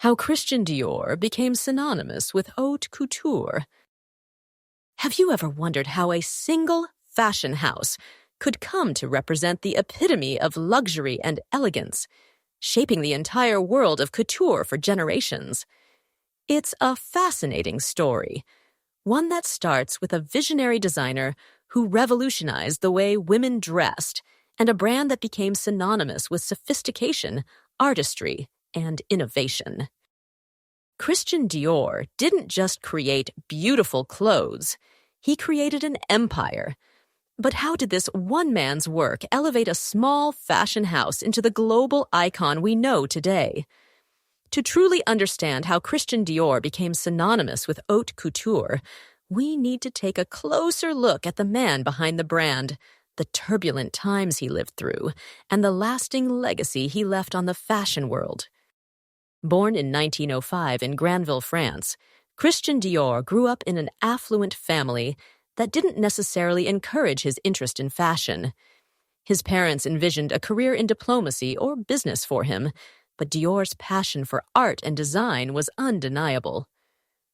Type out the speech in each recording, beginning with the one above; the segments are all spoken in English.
How Christian Dior became synonymous with haute couture. Have you ever wondered how a single fashion house could come to represent the epitome of luxury and elegance, shaping the entire world of couture for generations? It's a fascinating story, one that starts with a visionary designer who revolutionized the way women dressed, and a brand that became synonymous with sophistication, artistry, and innovation. Christian Dior didn't just create beautiful clothes, he created an empire. But how did this one man's work elevate a small fashion house into the global icon we know today? To truly understand how Christian Dior became synonymous with haute couture, we need to take a closer look at the man behind the brand, the turbulent times he lived through, and the lasting legacy he left on the fashion world. Born in 1905 in Granville, France, Christian Dior grew up in an affluent family that didn't necessarily encourage his interest in fashion. His parents envisioned a career in diplomacy or business for him, but Dior's passion for art and design was undeniable.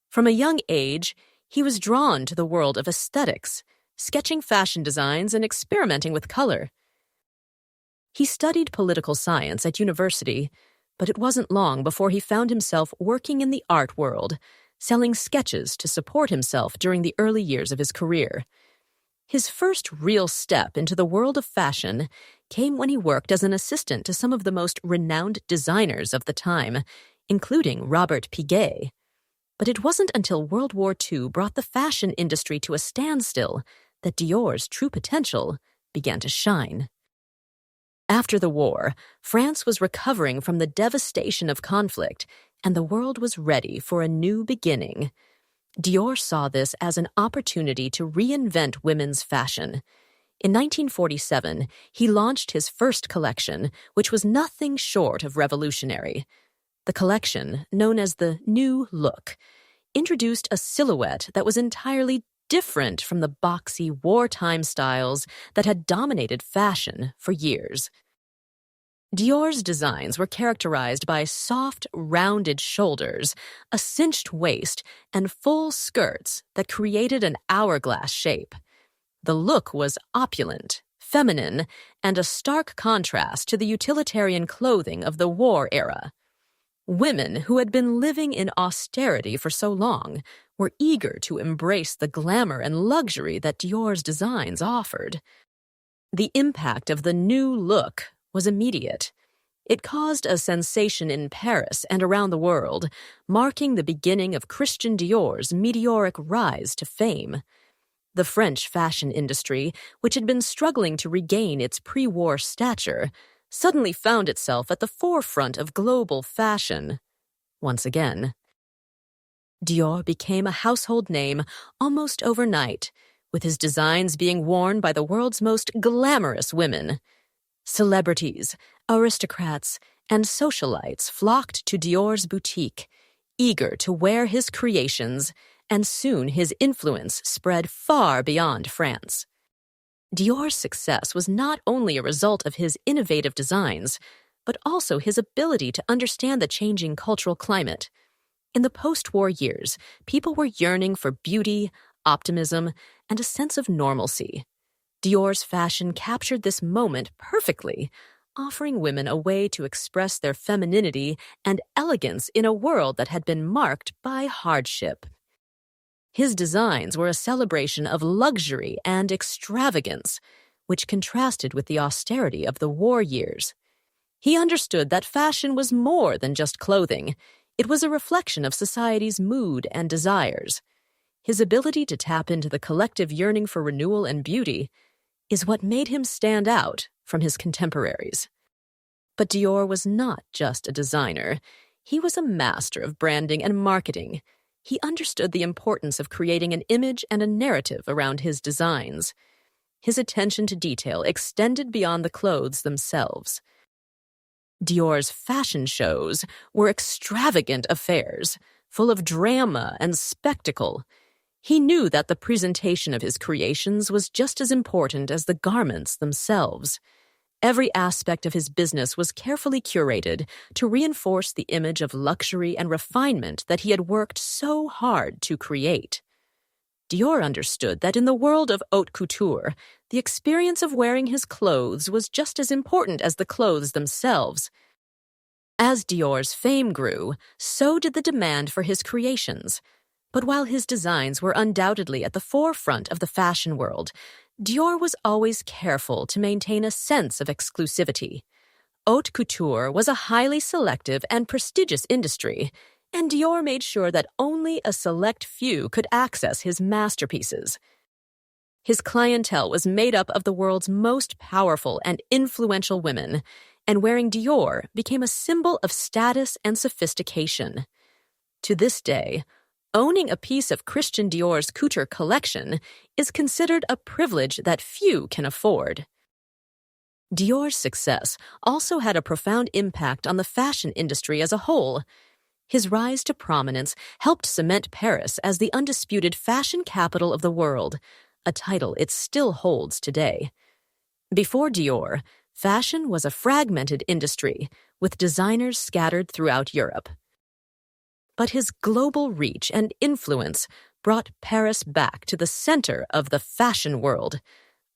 From a young age, he was drawn to the world of aesthetics, sketching fashion designs and experimenting with color. He studied political science at university, but it wasn't long before he found himself working in the art world, selling sketches to support himself during the early years of his career. His first real step into the world of fashion came when he worked as an assistant to some of the most renowned designers of the time, including Robert Piguet. But it wasn't until World War II brought the fashion industry to a standstill that Dior's true potential began to shine. After the war, France was recovering from the devastation of conflict, and the world was ready for a new beginning. Dior saw this as an opportunity to reinvent women's fashion. In 1947, he launched his first collection, which was nothing short of revolutionary. The collection, known as the New Look, introduced a silhouette that was entirely different from the boxy wartime styles that had dominated fashion for years. Dior's designs were characterized by soft, rounded shoulders, a cinched waist, and full skirts that created an hourglass shape. The look was opulent, feminine, and a stark contrast to the utilitarian clothing of the war era. Women who had been living in austerity for so long were eager to embrace the glamour and luxury that Dior's designs offered. The impact of the New Look was immediate. It caused a sensation in Paris and around the world, marking the beginning of Christian Dior's meteoric rise to fame. The French fashion industry, which had been struggling to regain its pre-war stature, suddenly found itself at the forefront of global fashion. Once again, Dior became a household name almost overnight, with his designs being worn by the world's most glamorous women. Celebrities, aristocrats, and socialites flocked to Dior's boutique, eager to wear his creations, and soon his influence spread far beyond France. Dior's success was not only a result of his innovative designs, but also his ability to understand the changing cultural climate. In the post-war years, people were yearning for beauty, optimism, and a sense of normalcy. Dior's fashion captured this moment perfectly, offering women a way to express their femininity and elegance in a world that had been marked by hardship. His designs were a celebration of luxury and extravagance, which contrasted with the austerity of the war years. He understood that fashion was more than just clothing. It was a reflection of society's mood and desires. His ability to tap into the collective yearning for renewal and beauty is what made him stand out from his contemporaries. But Dior was not just a designer. He was a master of branding and marketing. He understood the importance of creating an image and a narrative around his designs. His attention to detail extended beyond the clothes themselves. Dior's fashion shows were extravagant affairs, full of drama and spectacle. He knew that the presentation of his creations was just as important as the garments themselves. Every aspect of his business was carefully curated to reinforce the image of luxury and refinement that he had worked so hard to create. Dior understood that in the world of haute couture, the experience of wearing his clothes was just as important as the clothes themselves. As Dior's fame grew, so did the demand for his creations. But while his designs were undoubtedly at the forefront of the fashion world, Dior was always careful to maintain a sense of exclusivity. Haute couture was a highly selective and prestigious industry, and Dior made sure that only a select few could access his masterpieces. His clientele was made up of the world's most powerful and influential women, and wearing Dior became a symbol of status and sophistication. To this day, owning a piece of Christian Dior's couture collection is considered a privilege that few can afford. Dior's success also had a profound impact on the fashion industry as a whole. His rise to prominence helped cement Paris as the undisputed fashion capital of the world, a title it still holds today. Before Dior, fashion was a fragmented industry, with designers scattered throughout Europe. But his global reach and influence brought Paris back to the center of the fashion world.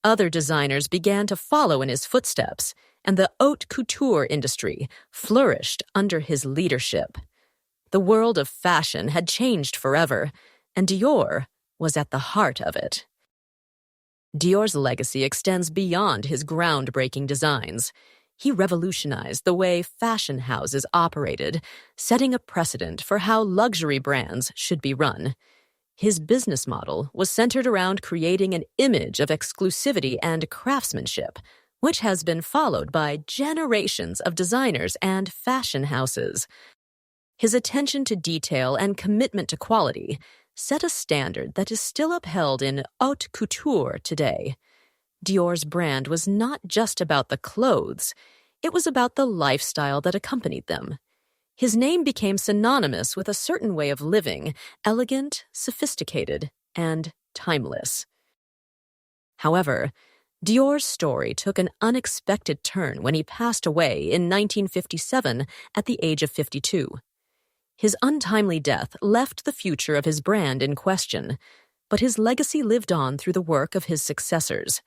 Other designers began to follow in his footsteps, and the haute couture industry flourished under his leadership. The world of fashion had changed forever, and Dior was at the heart of it. Dior's legacy extends beyond his groundbreaking designs. He revolutionized the way fashion houses operated, setting a precedent for how luxury brands should be run. His business model was centered around creating an image of exclusivity and craftsmanship, which has been followed by generations of designers and fashion houses. His attention to detail and commitment to quality set a standard that is still upheld in haute couture today. Dior's brand was not just about the clothes, it was about the lifestyle that accompanied them. His name became synonymous with a certain way of living, elegant, sophisticated, and timeless. However, Dior's story took an unexpected turn when he passed away in 1957 at the age of 52. His untimely death left the future of his brand in question, but his legacy lived on through the work of his successors.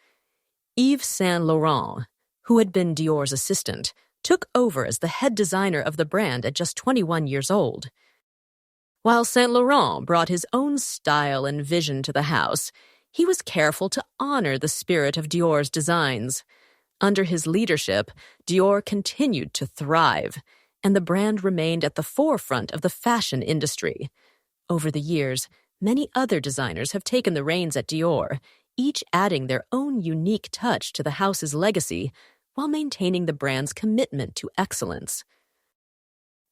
Yves Saint Laurent, who had been Dior's assistant, took over as the head designer of the brand at just 21 years old. While Saint Laurent brought his own style and vision to the house, he was careful to honor the spirit of Dior's designs. Under his leadership, Dior continued to thrive, and the brand remained at the forefront of the fashion industry. Over the years, many other designers have taken the reins at Dior, each adding their own unique touch to the house's legacy while maintaining the brand's commitment to excellence.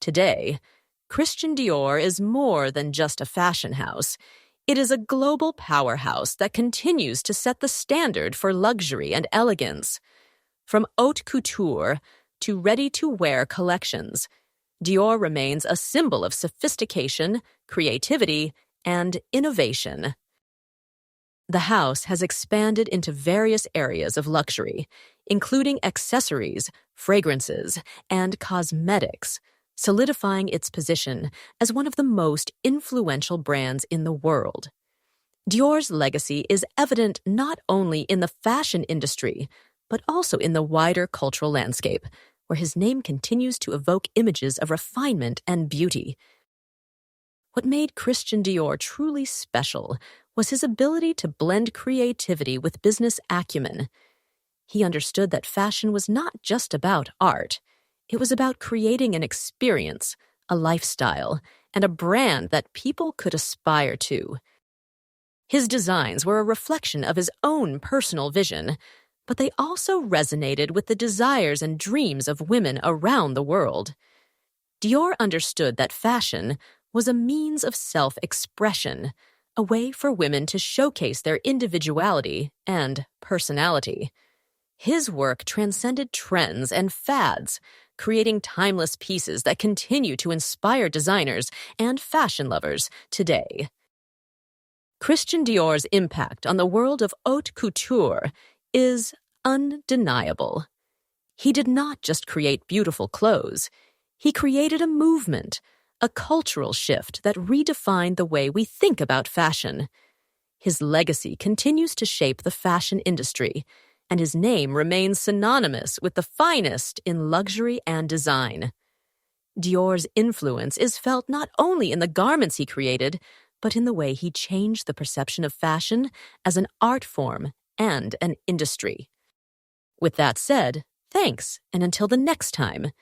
Today, Christian Dior is more than just a fashion house. It is a global powerhouse that continues to set the standard for luxury and elegance. From haute couture to ready-to-wear collections, Dior remains a symbol of sophistication, creativity, and innovation. The house has expanded into various areas of luxury, including accessories, fragrances, and cosmetics, solidifying its position as one of the most influential brands in the world. Dior's legacy is evident not only in the fashion industry, but also in the wider cultural landscape, where his name continues to evoke images of refinement and beauty. What made Christian Dior truly special was his ability to blend creativity with business acumen. He understood that fashion was not just about art. It was about creating an experience, a lifestyle, and a brand that people could aspire to. His designs were a reflection of his own personal vision, but they also resonated with the desires and dreams of women around the world. Dior understood that fashion was a means of self-expression, a way for women to showcase their individuality and personality. His work transcended trends and fads, creating timeless pieces that continue to inspire designers and fashion lovers today. Christian Dior's impact on the world of haute couture is undeniable. He did not just create beautiful clothes. He created a movement, a cultural shift that redefined the way we think about fashion. His legacy continues to shape the fashion industry, and his name remains synonymous with the finest in luxury and design. Dior's influence is felt not only in the garments he created, but in the way he changed the perception of fashion as an art form and an industry. With that said, thanks, and until the next time,